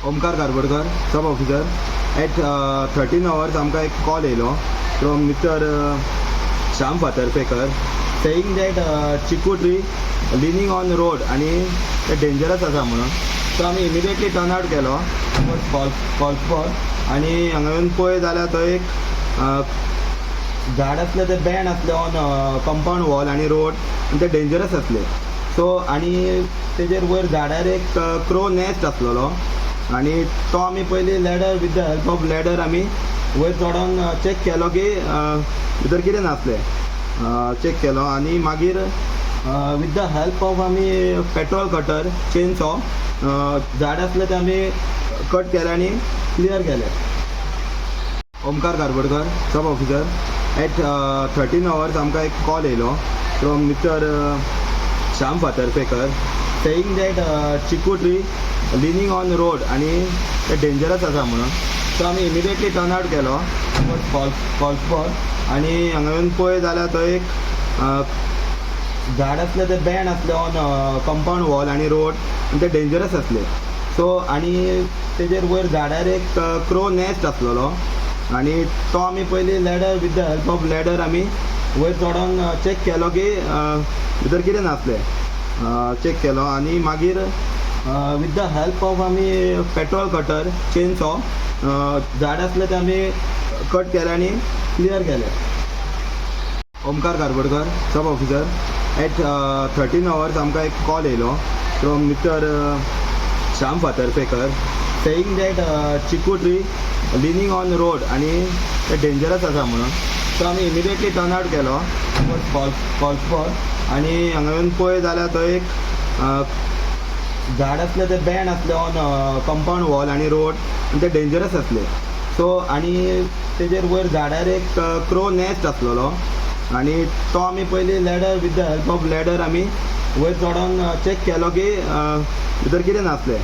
Omkar Karbadkar, sub officer. At 13 hours आमकां एक call येयलो from mister Shyam Phatarpekar saying that chikoo tree leaning on road आनी ते डेंजरस आसा म्हणून. सो आमी इमिडिएटली टर्न आवट केलो कॉल फॉर आनी हांगा येवन पळय जाल्यार थंय एक झाड आसले ते बँड आसले ऑन कंपाउंड वॉल आनी रोड आनी ते डेंजरस आसले. सो आनी तेजेर वयर झाडार एक क्रो नेस्ट आसलेलो आनी तो आमी पयलीं ladder with the help of ladder आमी वयर चडोन चॅक केलो की भितर कितें नासलें. चॅक केलो आनी मागीर विथ द हेल्प ऑफ आमी पेट्रोल कटर चेनसॉ झाड आसलें तें आमी कट केलें आनी क्लियर केलें. Omkar Karbadkar, sub officer. At 13 hours आमकां एक कॉल येयलो from mister Shyam Phatarpekar saying that chikoo tree leaning on road आनी ते डेंजरस आसा म्हणून. सो आमी इमिडिएटली टर्न आवट केलो कॉल फॉर आनी हांगा येवन पळय जाल्यार थंय एक झाड आसले ते बँड आसले ऑन कंपाउंड वॉल आनी रोड आनी ते डेंजरस आसले. सो आनी तेजेर वयर झाडार एक क्रो नेस्ट आसलेलो आनी तो आमी पयलीं ladder with the help of ladder आमी वयर चडोन चॅक केलो की भितर कितें नासलें. चॅक केलो आनी मागीर विथ द हेल्प ऑफ आमी पेट्रोल कटर चेनसॉ झाड आसलें तें आमी कट केलें आनी क्लियर केलें. Omkar Karbadkar, sub officer. At 13 hours आमकां एक कॉल येयलो from mister Shyam Phatarpekar saying that chikoo tree leaning on road आनी ते डेंजरस आसा म्हणून. सो आमी इमिडिएटली टर्न आवट केलो कॉल फॉर आनी हांगा येवन पळय जाल्यार थंय एक झाड आसले ते बँड आसले ऑन कंपाउंड वॉल आनी रोड आनी ते डेंजरस आसले. सो आनी तेजेर वयर झाडार एक क्रो नेस्ट आसलेलो आनी तो आमी पयलीं ladder with the help of ladder आमी वयर चडोन चॅक केलो की भितर कितें नासलें.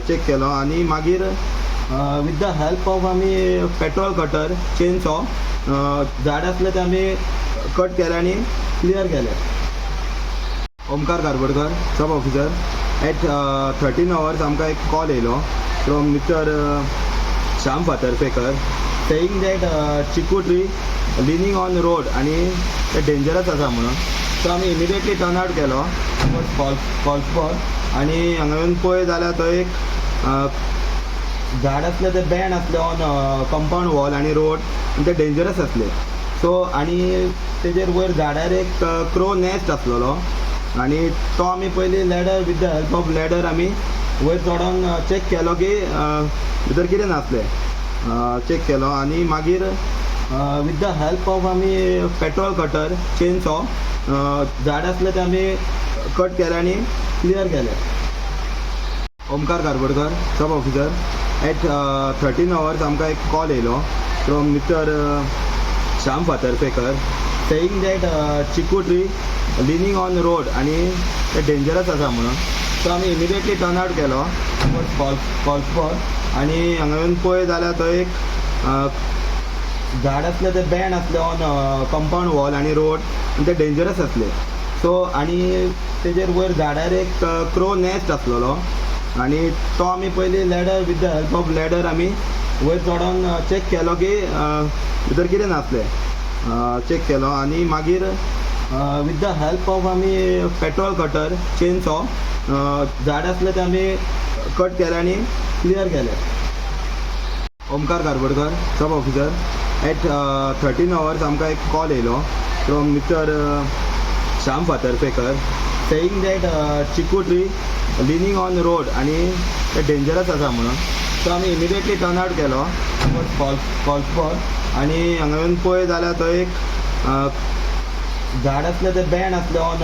चॅक केलो आनी मागीर विथ द हेल्प ऑफ आमी पेट्रोल कटर चेनसॉ झाड आसलें तें आमी कट केलें आनी क्लियर केलें. Omkar Karbadkar, sub officer. At 13 hours आमकां एक कॉल येयलो from mister Shyam Phatarpekar saying that chikoo tree leaning on road आनी ते डेंजरस आसा म्हणून. सो आमी इमिडिएटली टर्न आवट केलो कॉल फॉर आनी हांगा येवन पळय जाल्यार थंय एक झाड आसले ते बँड आसले ऑन कंपाउंड वॉल आनी रोड आनी ते डेंजरस आसले. सो आनी तेजेर वयर झाडार एक क्रो नेस्ट आसलेलो आनी तो आमी पयलीं ladder with the help of ladder आमी वयर चडोन चॅक केलो की भितर कितें नासलें. चॅक केलो आनी मागीर विथ द हेल्प ऑफ आमी पेट्रोल कटर चेनसॉ झाड आसलें तें आमी कट केलें आनी क्लियर केलें. Omkar Karbadkar, sub officer. At 13 hours आमकां एक कॉल येयलो from mister Shyam Phatarpekar saying that chikoo tree leaning on road आनी ते डेंजरस आसा म्हणून. सो आमी इमिडिएटली टर्न आवट केलो कॉल फॉर आनी हांगा येवन पळय जाल्यार थंय एक झाड आसले ते बँड आसले ऑन कंपाउंड वॉल आनी रोड आनी ते डेंजरस आसले. सो आनी तेजेर वयर झाडार एक क्रो नेस्ट आसलेलो आनी तो आमी पयलीं ladder with the help of ladder आमी वयर चडोन चॅक केलो की भितर कितें नासलें. चॅक केलो आनी मागीर विथ द हेल्प ऑफ आमी पेट्रोल कटर चेनसॉ झाड आसलें तें आमी कट केलें आनी क्लियर केलें. Omkar Karbadkar, sub officer. At 13 hours आमकां एक कॉल येयलो from mister Shyam Phatarpekar saying that chikoo tree leaning on road आनी ते डेंजरस आसा म्हणून. सो आमी इमिडिएटली टर्न आवट केलो कॉल फॉर आनी हांगा येवन पळय जाल्यार थंय एक झाड आसले ते बँड आसले ऑन